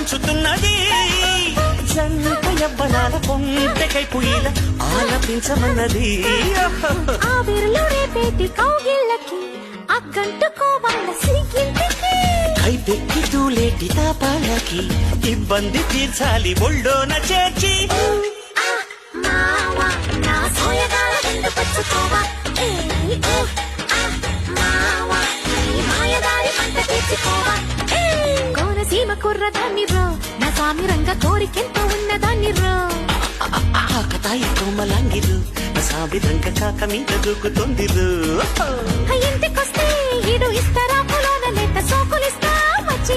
పంచుతున్నది జంట యవ్వనాల కొంటెకై పుయ్యిల ఆలపించమన్నది ఆవిరిలో రేపేటి కౌగిళ్ళకి అగ్గంటుకోవాల సిగ్గింటికి కైపెక్కి తూలేటి తాపాలకి ఇబ్బంది తీర్చాలి ఒళ్ళోన చేర్చి మావా నా సోయగాల వెంట పచ్చుకోవా మావా నీ మాయదారి పంట తెచ్చుకోవా కోనసీమ కుర్రదాన్ని రో నా సామిరంగ కోరికెంత ఉన్నదాన్ని రో ఆకతాయి కోమలాంగిరు సావిధంగా కాక మీద దూకుతోందిరు ఇంటికొస్తే ఇడు ఇస్తారా పొలోన లేక సోకులిస్తా వచ్చి